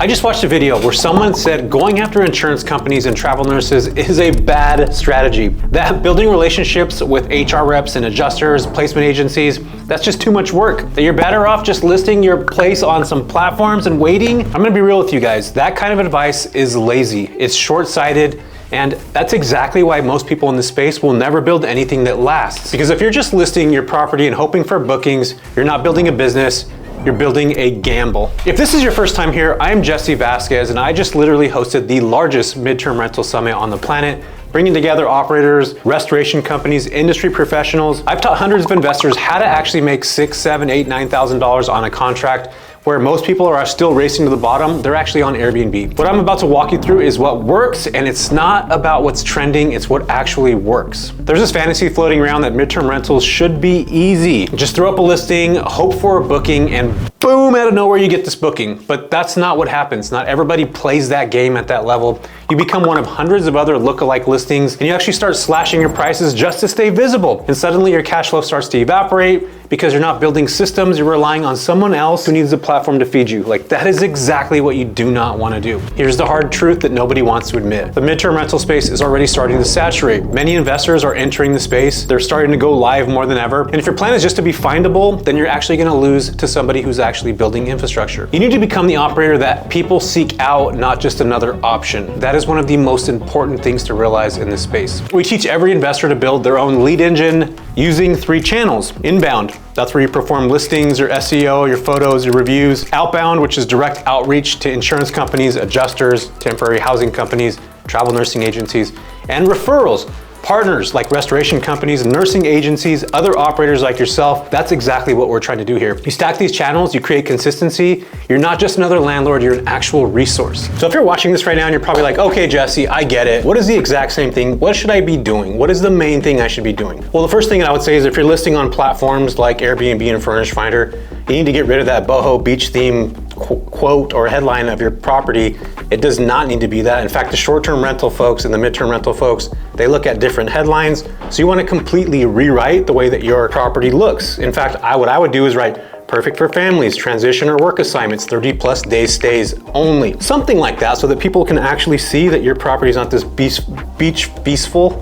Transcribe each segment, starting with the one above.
I just watched a video where someone said going after insurance companies and travel nurses is a bad strategy. That building relationships with HR reps and adjusters, placement agencies, that's just too much work. That you're better off just listing your place on some platforms and waiting. I'm gonna be real with you guys. That kind of advice is lazy. It's short-sighted. And that's exactly why most people in this space will never build anything that lasts. Because if you're just listing your property and hoping for bookings, you're not building a business, you're building a gamble. If this is your first time here, I'm Jesse Vasquez, and I just literally hosted the largest midterm rental summit on the planet, bringing together operators, restoration companies, industry professionals. I've taught hundreds of investors how to actually make $6,000, $7,000, $8,000, $9,000 on a contract, where most people are still racing to the bottom. They're actually on Airbnb. What I'm about to walk you through is what works, and it's not about what's trending, it's what actually works. There's this fantasy floating around that midterm rentals should be easy. Just throw up a listing, hope for a booking, and boom, out of nowhere you get this booking. But that's not what happens. Not everybody plays that game at that level. You become one of hundreds of other lookalike listings, and you actually start slashing your prices just to stay visible. And suddenly your cash flow starts to evaporate because you're not building systems, you're relying on someone else who needs a platform to feed you. Like, that is exactly what you do not want to do. Here's the hard truth that nobody wants to admit. The midterm rental space is already starting to saturate. Many investors are entering the space. They're starting to go live more than ever. And if your plan is just to be findable, then you're actually gonna lose to somebody who's actually building infrastructure. You need to become the operator that people seek out, not just another option. That is one of the most important things to realize in this space. We teach every investor to build their own lead engine using 3 channels. Inbound, that's where you perform listings, your SEO, your photos, your reviews. Outbound, which is direct outreach to insurance companies, adjusters, temporary housing companies, travel nursing agencies, and referrals. Partners like restoration companies, nursing agencies, other operators like yourself. That's exactly what we're trying to do here. You stack these channels, you create consistency. You're not just another landlord, you're an actual resource. So if you're watching this right now and you're probably like, okay, Jesse, I get it. What is the exact same thing? What should I be doing? What is the main thing I should be doing? Well, the first thing I would say is if you're listing on platforms like Airbnb and Furnish Finder, you need to get rid of that boho beach theme quote or headline of your property. It does not need to be that. In fact, the short-term rental folks and the midterm rental folks, they look at different headlines. So you want to completely rewrite the way that your property looks. In fact, what I would do is write perfect for families, transition or work assignments, 30+ day stays only. Something like that, so that people can actually see that your property is not this beachful.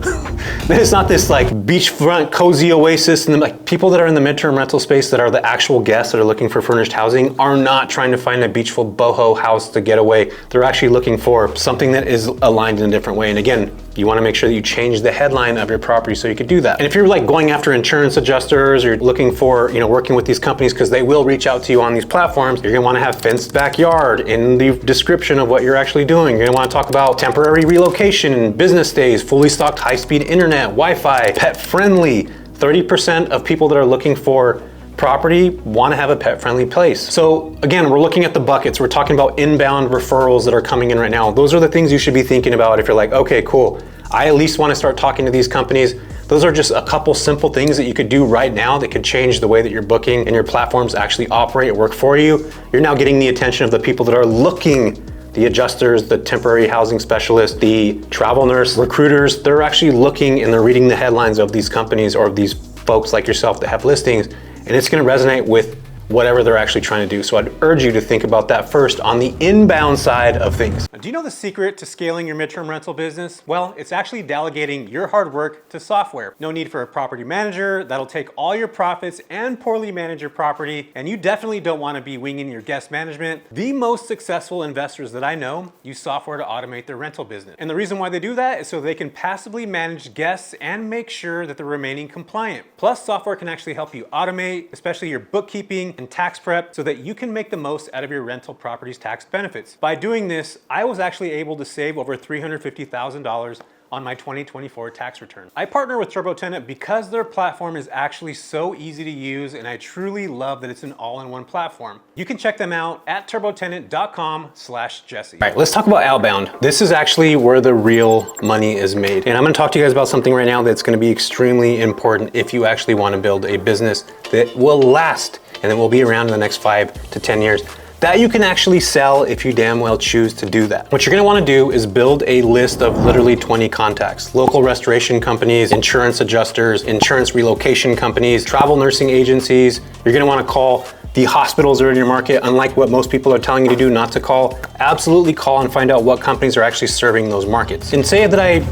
It's not this like beachfront cozy oasis. And like people that are in the midterm rental space that are the actual guests that are looking for furnished housing are not trying to find a beachful boho house to get away. They're actually looking for something that is aligned in a different way. And again, you want to make sure that you change the headline of your property so you could do that. And if you're like going after insurance adjusters, or you're looking for, working with these companies because they will reach out to you on these platforms, you're gonna want to have fenced backyard in the description of what you're actually doing. You're gonna want to talk about temporary relocation, business days, fully stocked high-speed internet, Wi-Fi, pet-friendly. 30% of people that are looking for property want to have a pet-friendly place. So again, we're looking at the buckets. We're talking about inbound referrals that are coming in right now. Those are the things you should be thinking about if you're like, okay, cool. I at least want to start talking to these companies. Those are just a couple simple things that you could do right now that could change the way that your booking and your platforms actually operate and work for you. You're now getting the attention of the people that are looking, the adjusters, the temporary housing specialists, the travel nurse, recruiters. They're actually looking and they're reading the headlines of these companies or of these folks like yourself that have listings, and it's going to resonate with whatever they're actually trying to do. So I'd urge you to think about that first on the inbound side of things. Do you know the secret to scaling your midterm rental business? Well, it's actually delegating your hard work to software. No need for a property manager that'll take all your profits and poorly manage your property. And you definitely don't want to be winging your guest management. The most successful investors that I know use software to automate their rental business. And the reason why they do that is so they can passively manage guests and make sure that they're remaining compliant. Plus, software can actually help you automate, especially your bookkeeping and tax prep, so that you can make the most out of your rental property's tax benefits. By doing this, I was actually able to save over $350,000 on my 2024 tax return. I partner with TurboTenant because their platform is actually so easy to use, and I truly love that it's an all-in-one platform. You can check them out at turbotenant.com/Jesse. All right, let's talk about outbound. This is actually where the real money is made. And I'm gonna talk to you guys about something right now that's gonna be extremely important if you actually wanna build a business that will last and that will be around in the next 5 to 10 years. That you can actually sell if you damn well choose to do that. What you're gonna wanna do is build a list of literally 20 contacts. Local restoration companies, insurance adjusters, insurance relocation companies, travel nursing agencies. You're gonna wanna call the hospitals are in your market, unlike what most people are telling you to do not to call, absolutely call and find out what companies are actually serving those markets. And say that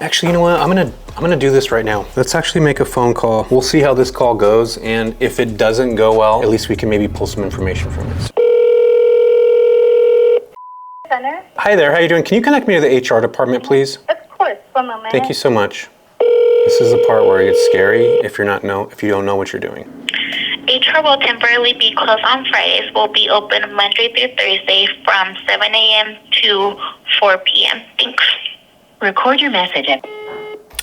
actually, you know what, I'm gonna do this right now. Let's actually make a phone call. We'll see how this call goes, and if it doesn't go well, at least we can maybe pull some information from it. Center. Hi there, how you doing? Can you connect me to the HR department, please? Of course, 1 moment. Thank you so much. This is the part where it gets scary if you don't know what you're doing. HR will temporarily be closed on Fridays. Will be open Monday through Thursday from 7 a.m. to 4 p.m. Thanks. Record your message.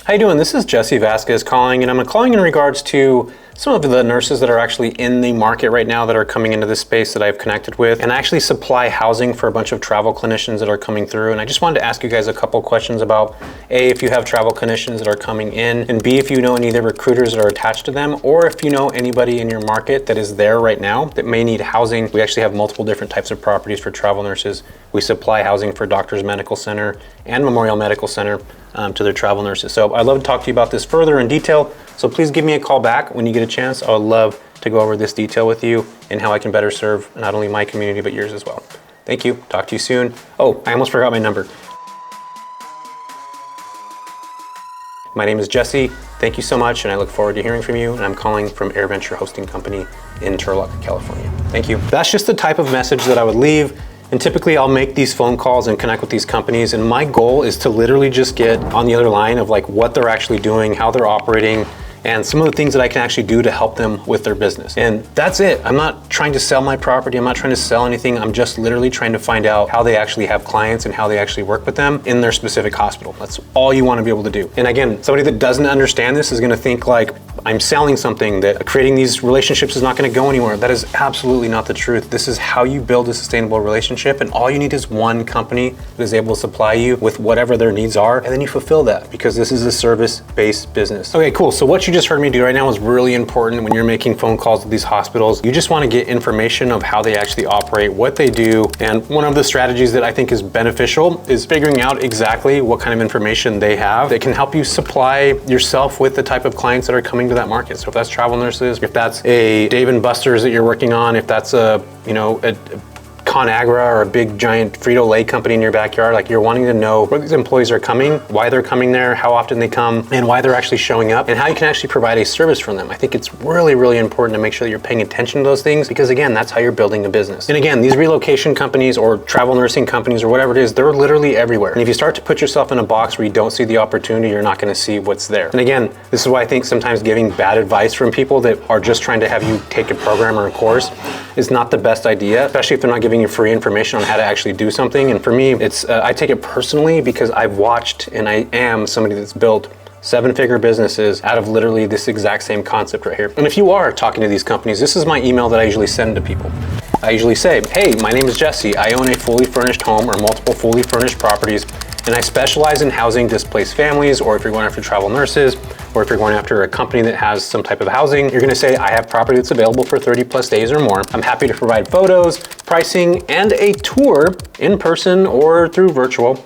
How you doing? This is Jesse Vasquez calling, and I'm calling in regards to some of the nurses that are actually in the market right now that are coming into this space that I've connected with, and I actually supply housing for a bunch of travel clinicians that are coming through. And I just wanted to ask you guys a couple questions about A, if you have travel clinicians that are coming in, and B, if you know any of the recruiters that are attached to them, or if you know anybody in your market that is there right now that may need housing. We actually have multiple different types of properties for travel nurses. We supply housing for Doctors Medical Center and Memorial Medical Center to their travel nurses. So I'd love to talk to you about this further in detail. So please give me a call back when you get a chance. I would love to go over this detail with you and how I can better serve not only my community, but yours as well. Thank you. Talk to you soon. Oh, I almost forgot my number. My name is Jesse. Thank you so much, and I look forward to hearing from you. And I'm calling from AirVenture Hosting Company in Turlock, California. Thank you. That's just the type of message that I would leave. And typically I'll make these phone calls and connect with these companies, and my goal is to literally just get on the other line of like what they're actually doing, how they're operating, and some of the things that I can actually do to help them with their business. And that's it. I'm not trying to sell my property. I'm not trying to sell anything. I'm just literally trying to find out how they actually have clients and how they actually work with them in their specific hospital. That's all you want to be able to do. And again, somebody that doesn't understand this is going to think like I'm selling something, that creating these relationships is not going to go anywhere. That is absolutely not the truth. This is how you build a sustainable relationship, and all you need is one company that is able to supply you with whatever their needs are, and then you fulfill that, because this is a service-based business. Okay, cool. So what you just heard me do right now is really important when you're making phone calls to these hospitals. You just want to get information of how they actually operate, what they do, and one of the strategies that I think is beneficial is figuring out exactly what kind of information they have that can help you supply yourself with the type of clients that are coming to that market. So if that's travel nurses, if that's a Dave & Buster's that you're working on, if that's a ConAgra or a big giant Frito-Lay company in your backyard, like you're wanting to know where these employees are coming, why they're coming there, how often they come, and why they're actually showing up, and how you can actually provide a service for them. I think it's really, really important to make sure that you're paying attention to those things, because again, that's how you're building a business. And again, these relocation companies or travel nursing companies or whatever it is, they're literally everywhere. And if you start to put yourself in a box where you don't see the opportunity, you're not going to see what's there. And again, this is why I think sometimes giving bad advice from people that are just trying to have you take a program or a course is not the best idea, especially if they're not giving you free information on how to actually do something. And for me, it's I take it personally because I've watched, and I am somebody that's built 7-figure businesses out of literally this exact same concept right here. And if you are talking to these companies, this is my email that I usually send to people. I usually say, hey, my name is Jesse. I own a fully furnished home or multiple fully furnished properties, and I specialize in housing displaced families, or if you're going after travel nurses, or if you're going after a company that has some type of housing, you're gonna say, I have property that's available for 30+ days or more. I'm happy to provide photos, pricing, and a tour in person or through virtual.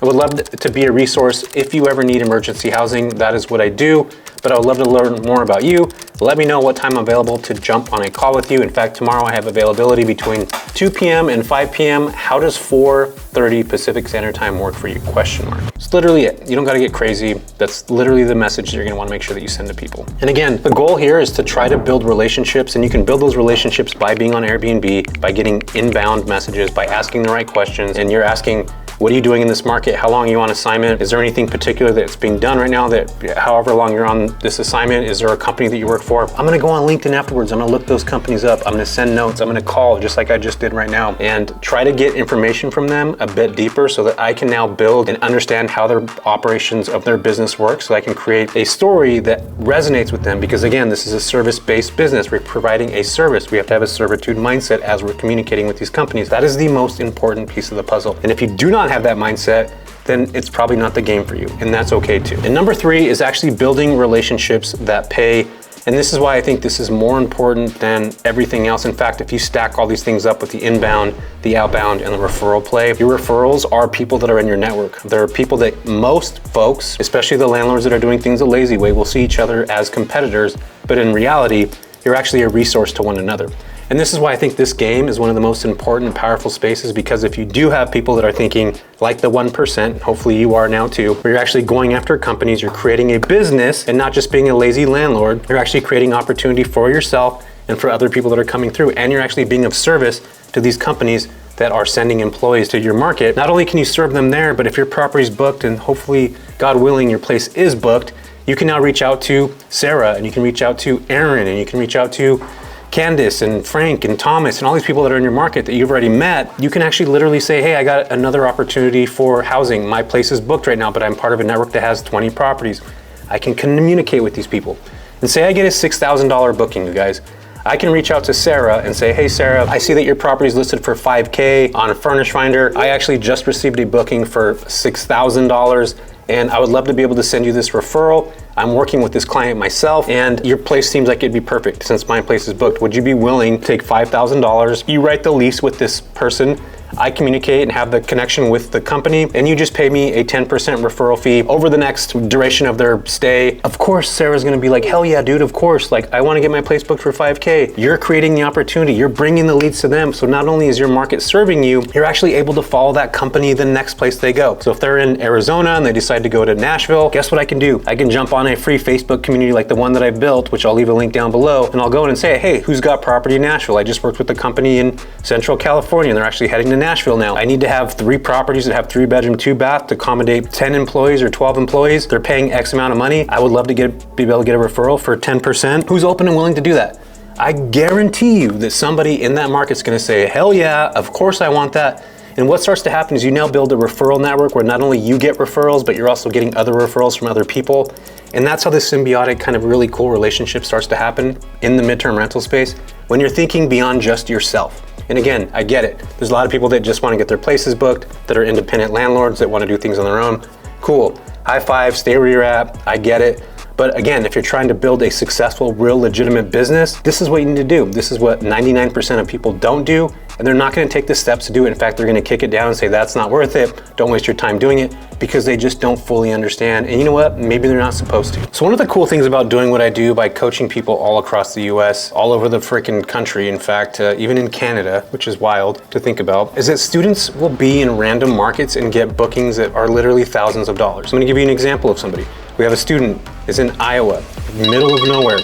I would love to be a resource if you ever need emergency housing. That is what I do, but I would love to learn more about you. Let me know what time I'm available to jump on a call with you. In fact, tomorrow I have availability between 2 p.m. and 5 p.m. How does 4:30 Pacific Standard Time work for you? Question mark. It's literally it. You don't gotta get crazy. That's literally the message that you're gonna wanna make sure that you send to people. And again, the goal here is to try to build relationships, and you can build those relationships by being on Airbnb, by getting inbound messages, by asking the right questions. And you're asking, what are you doing in this market? How long are you on assignment? Is there anything particular that's being done right now that however long you're on this assignment? Is there a company that you work for? I'm gonna go on LinkedIn afterwards. I'm gonna look those companies up. I'm gonna send notes. I'm gonna call just like I just did right now, and try to get information from them a bit deeper so that I can now build and understand how their operations of their business work, so I can create a story that resonates with them. Because again, this is a service-based business. We're providing a service. We have to have a servitude mindset as we're communicating with these companies. That is the most important piece of the puzzle. And if you do not have that mindset, then it's probably not the game for you, and that's okay too. And number 3 is actually building relationships that pay. And this is why I think this is more important than everything else. In fact, if you stack all these things up with the inbound, the outbound, and the referral play, your referrals are people that are in your network. They're people that most folks, especially the landlords that are doing things the lazy way, will see each other as competitors. But in reality, you're actually a resource to one another. And this is why I think this game is one of the most important and powerful spaces, because if you do have people that are thinking like the 1%, hopefully you are now too, where you're actually going after companies, you're creating a business and not just being a lazy landlord, you're actually creating opportunity for yourself and for other people that are coming through, and you're actually being of service to these companies that are sending employees to your market. Not only can you serve them there, but if your property's booked and hopefully, God willing, your place is booked, you can now reach out to Sarah, and you can reach out to Aaron, and you can reach out to Candace and Frank and Thomas and all these people that are in your market that you've already met. You can actually literally say, hey, I got another opportunity for housing. My place is booked right now, but I'm part of a network that has 20 properties. I can communicate with these people. And say I get a $6,000 booking, you guys. I can reach out to Sarah and say, hey Sarah, I see that your property is listed for $5K on a Furnish Finder. I actually just received a booking for $6,000 and I would love to be able to send you this referral. I'm working with this client myself and your place seems like it'd be perfect since my place is booked. Would you be willing to take $5,000? You write the lease with this person. I communicate and have the connection with the company, and you just pay me a 10% referral fee over the next duration of their stay. Of course, Sarah's gonna be like, hell yeah, dude, of course. Like, I wanna get my place booked for $5K. You're creating the opportunity, you're bringing the leads to them. So not only is your market serving you, you're actually able to follow that company the next place they go. So if they're in Arizona and they decide to go to Nashville, guess what I can do? I can jump on a free Facebook community like the one that I built, which I'll leave a link down below, and I'll go in and say, hey, who's got property in Nashville? I just worked with a company in Central California, and they're actually heading to Nashville now. I need to have 3 properties that have 3 bedroom, 2 bath to accommodate 10 employees or 12 employees. They're paying X amount of money. I would love to be able to get a referral for 10%. Who's open and willing to do that? I guarantee you that somebody in that market's gonna say, hell yeah, of course I want that. And what starts to happen is you now build a referral network where not only you get referrals, but you're also getting other referrals from other people. And that's how this symbiotic kind of really cool relationship starts to happen in the midterm rental space when you're thinking beyond just yourself. And again, I get it. There's a lot of people that just want to get their places booked, that are independent landlords, that want to do things on their own. Cool, high five, stay where you're at, I get it. But again, if you're trying to build a successful, real legitimate business, this is what you need to do. This is what 99% of people don't do, and they're not gonna take the steps to do it. In fact, they're gonna kick it down and say, that's not worth it. Don't waste your time doing it, because they just don't fully understand. And you know what? Maybe they're not supposed to. So one of the cool things about doing what I do by coaching people all across the US, all over the freaking country, in fact, even in Canada, which is wild to think about, is that students will be in random markets and get bookings that are literally thousands of dollars. I'm gonna give you an example of somebody. We have a student is in Iowa, middle of nowhere.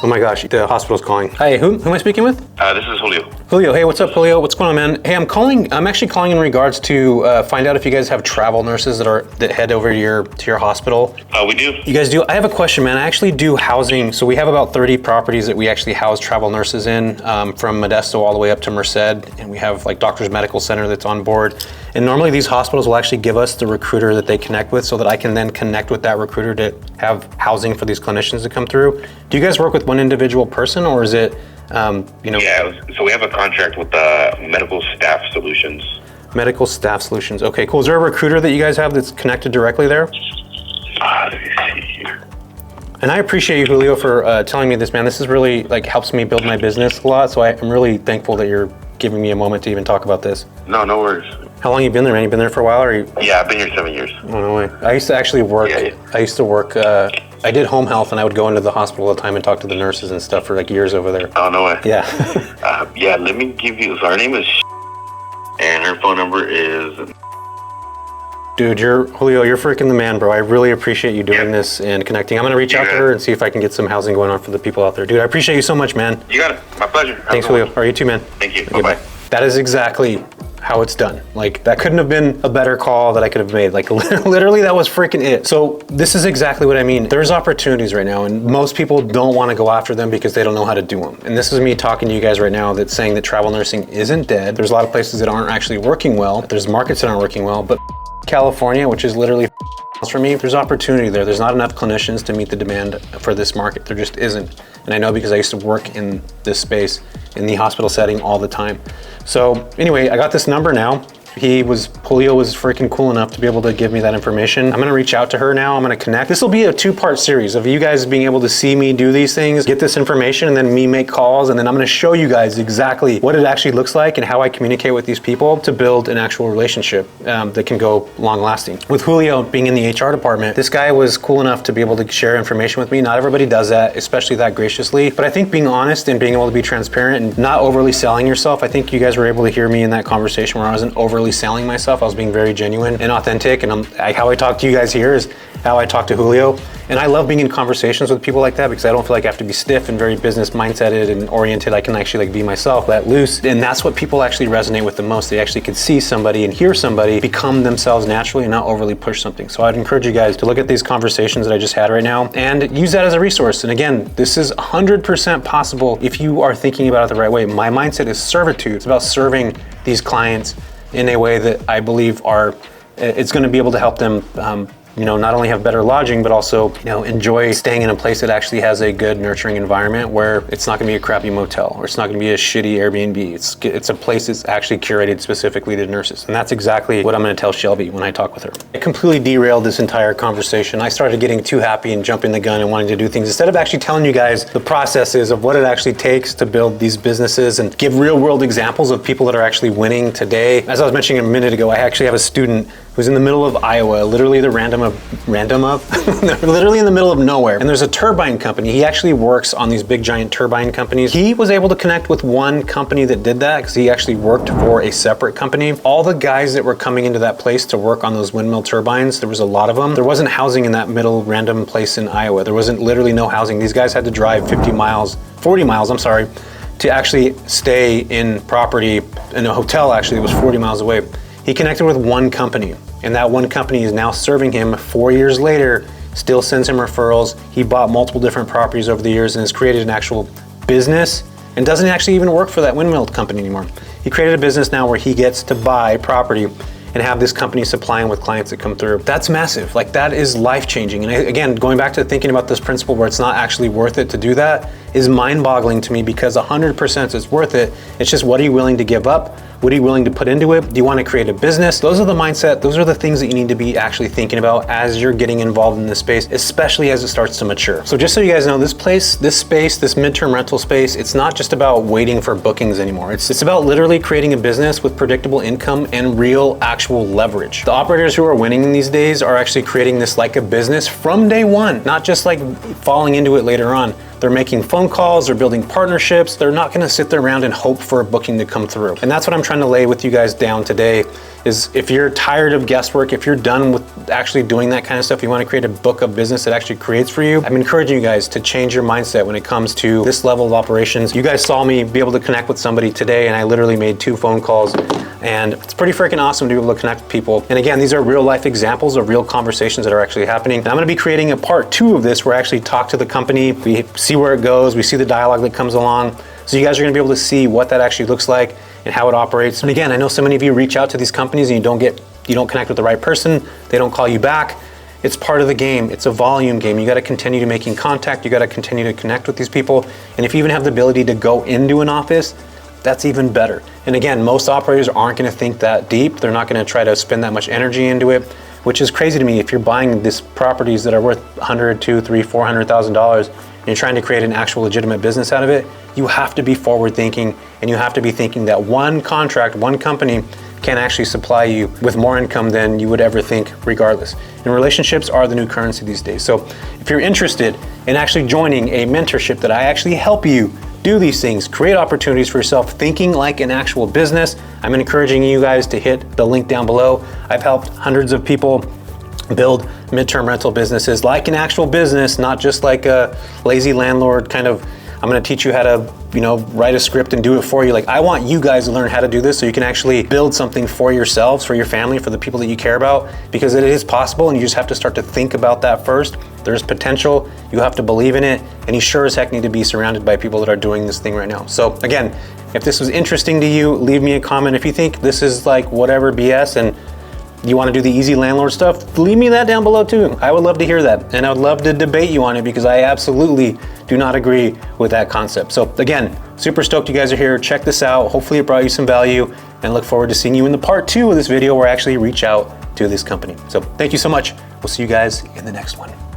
Oh my gosh, the hospital's calling. Hi, who am I speaking with? This is Julio. Julio, hey, what's up, Julio? What's going on, man? Hey, I'm actually calling in regards to find out if you guys have travel nurses that head over to your hospital. We do. You guys do? I have a question, man. I actually do housing. So we have about 30 properties that we actually house travel nurses in, from Modesto all the way up to Merced. And we have like Doctors Medical Center that's on board. And normally these hospitals will actually give us the recruiter that they connect with so that I can then connect with that recruiter to have housing for these clinicians to come through. Do you guys work with one individual person, or is it, Yeah, so we have a contract with Medical Staff Solutions. Medical Staff Solutions. Okay, cool. Is there a recruiter that you guys have that's connected directly there? Let me see here. And I appreciate you, Julio, for telling me this, man. This is really helps me build my business a lot. So I'm really thankful that you're giving me a moment to even talk about this. No worries. How long you been there, man? You been there for a while, or you? Yeah, I've been here 7 years. Oh, no way. I used to actually work. Yeah. I used to work. I did home health, and I would go into the hospital all the time and talk to the nurses and stuff for years over there. Oh, no way. Yeah. Yeah, let me give you. So her name is, and her phone number is. Dude, Julio, you're freaking the man, bro. I really appreciate you doing this and connecting. I'm gonna reach out to her and see if I can get some housing going on for the people out there. Dude, I appreciate you so much, man. You got it. My pleasure. Thanks, Julio. All right, you too, man. Thank you. Okay, Bye-bye. That is exactly how it's done. That couldn't have been a better call that I could have made. Literally, that was freaking it. So this is exactly what I mean. There's opportunities right now, and most people don't want to go after them because they don't know how to do them. And this is me talking to you guys right now that's saying that travel nursing isn't dead. There's a lot of places that aren't actually working well. There's markets that aren't working well, but California, which is literally for me, there's opportunity there. There's not enough clinicians to meet the demand for this market. There just isn't. And I know because I used to work in this space in the hospital setting all the time. So anyway, I got this number now. Julio was freaking cool enough to be able to give me that information. I'm gonna reach out to her now, I'm gonna connect. This will be a 2-part series of you guys being able to see me do these things, get this information, and then me make calls, and then I'm gonna show you guys exactly what it actually looks like and how I communicate with these people to build an actual relationship that can go long lasting. With Julio being in the HR department, this guy was cool enough to be able to share information with me. Not everybody does that, especially that graciously, but I think being honest and being able to be transparent and not overly selling yourself, I think you guys were able to hear me in that conversation where I wasn't overly selling myself. I was being very genuine and authentic, and how I talk to you guys here is how I talk to Julio. And I love being in conversations with people like that because I don't feel like I have to be stiff and very business mindseted and oriented. I can actually be myself, let loose. And that's what people actually resonate with the most. They actually could see somebody and hear somebody become themselves naturally and not overly push something. So I'd encourage you guys to look at these conversations that I just had right now and use that as a resource. And again, this is 100% possible if you are thinking about it the right way. My mindset is servitude. It's about serving these clients in a way that I believe it's going to be able to help them not only have better lodging, but also, enjoy staying in a place that actually has a good, nurturing environment where it's not gonna be a crappy motel or it's not gonna be a shitty Airbnb. It's a place that's actually curated specifically to nurses. And that's exactly what I'm gonna tell Shelby when I talk with her. I completely derailed this entire conversation. I started getting too happy and jumping the gun and wanting to do things instead of actually telling you guys the processes of what it actually takes to build these businesses and give real world examples of people that are actually winning today. As I was mentioning a minute ago, I actually have a student who's in the middle of Iowa, literally literally in the middle of nowhere. And there's a turbine company. He actually works on these big giant turbine companies. He was able to connect with one company that did that because he actually worked for a separate company. All the guys that were coming into that place to work on those windmill turbines, there was a lot of them. There wasn't housing in that middle random place in Iowa. There wasn't literally no housing. These guys had to drive 40 miles, to actually stay in property in a hotel. Actually, it was 40 miles away. He connected with one company, and that one company is now serving him 4 years later, still sends him referrals. He bought multiple different properties over the years and has created an actual business and doesn't actually even work for that windmill company anymore. He created a business now where he gets to buy property and have this company supplying with clients that come through. That's massive. Like, that is life-changing. And again, going back to thinking about this principle where it's not actually worth it to do that is mind-boggling to me, because 100% it's worth it. It's just, what are you willing to give up? What are you willing to put into it? Do you want to create a business? Those are the mindset, those are the things that you need to be actually thinking about as you're getting involved in this space, especially as it starts to mature. So just so you guys know, this space, this midterm rental space, it's not just about waiting for bookings anymore. It's about literally creating a business with predictable income and real actual leverage. The operators who are winning in these days are actually creating this like a business from day one, not just like falling into it later on. They're making phone calls, they're building partnerships. They're not gonna sit there around and hope for a booking to come through. And that's what I'm trying to lay with you guys down today, is if you're tired of guesswork, if you're done with actually doing that kind of stuff, you wanna create a book of business that actually creates for you, I'm encouraging you guys to change your mindset when it comes to this level of operations. You guys saw me be able to connect with somebody today, and I literally made 2 phone calls, and it's pretty freaking awesome to be able to connect with people. And again, these are real life examples of real conversations that are actually happening. And I'm gonna be creating a part 2 of this where I actually talk to the company, we see where it goes, we see the dialogue that comes along. So you guys are gonna be able to see what that actually looks like and how it operates. And again, I know so many of you reach out to these companies and you don't connect with the right person, they don't call you back. It's part of the game. It's a volume game. You got to continue to making contact. You got to continue to connect with these people. And if you even have the ability to go into an office, that's even better. And again, most operators aren't going to think that deep. They're not going to try to spend that much energy into it, which is crazy to me. If you're buying these properties that are worth $100,000, $200,000, $300,000, $400,000, and you're trying to create an actual legitimate business out of it, you have to be forward thinking, and you have to be thinking that one contract, one company can actually supply you with more income than you would ever think regardless. And relationships are the new currency these days. So if you're interested in actually joining a mentorship that I actually help you do these things, create opportunities for yourself, thinking like an actual business, I'm encouraging you guys to hit the link down below. I've helped hundreds of people build midterm rental businesses like an actual business, not just like a lazy landlord kind of, I'm gonna teach you how to, write a script and do it for you. Like, I want you guys to learn how to do this so you can actually build something for yourselves, for your family, for the people that you care about, because it is possible, and you just have to start to think about that first. There's potential, you have to believe in it, and you sure as heck need to be surrounded by people that are doing this thing right now. So again, if this was interesting to you, leave me a comment. If you think this is like whatever BS and you want to do the easy landlord stuff, leave me that down below too. I would love to hear that, and I would love to debate you on it, because I absolutely do not agree with that concept. So again, super stoked you guys are here. Check this out. Hopefully it brought you some value, and look forward to seeing you in the part 2 of this video where I actually reach out to this company. So thank you so much. We'll see you guys in the next one.